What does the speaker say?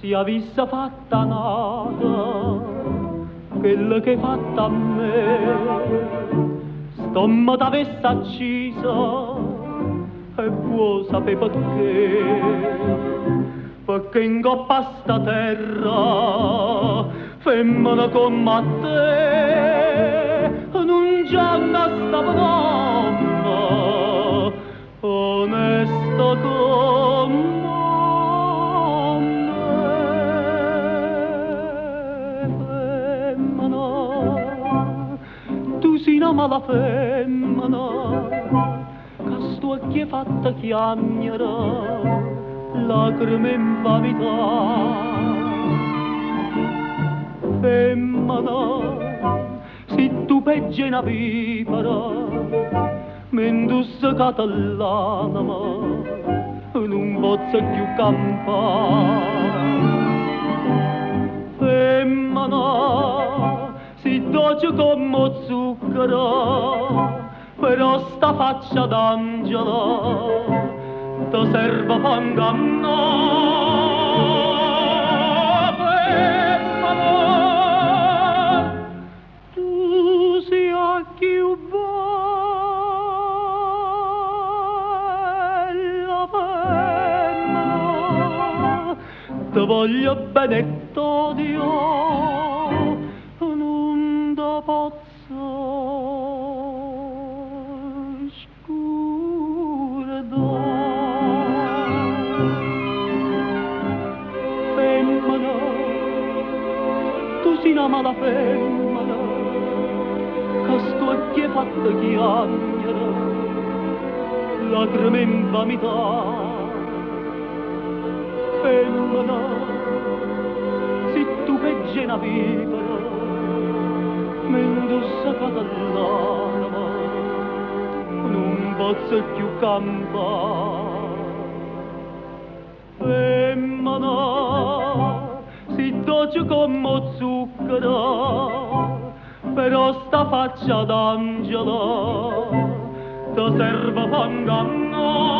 ti avesse fatta nata, quella che hai fatta a me, stomma t'avesse accisa, e vuoi sapere perché in coppa a sta terra, femmina come te, non c'è una sta donna, onesta come me, femmina, tu sei una mala femmina, che sto occhi è fatta chiagnere, lacrime in vanità. Femmina, se tu peggi una vipera, m'indusse l'anima, non posso più campare. Femmina, se dolce come zucchero, però sta faccia d'angelo ti serve per ingannare. Femmina, tu sei più bella, femmina, ti voglio bene e t'odio, non ti posso una mala femmina, che sto occhi è fatta chiagnere, lacrime in vanità. Femmina, se tu peggi una vipera, m'indusse l'anima, non posso più campare. Femmina, si dolce come zucchero, però sta faccia d'angelo ti serve per ingannare.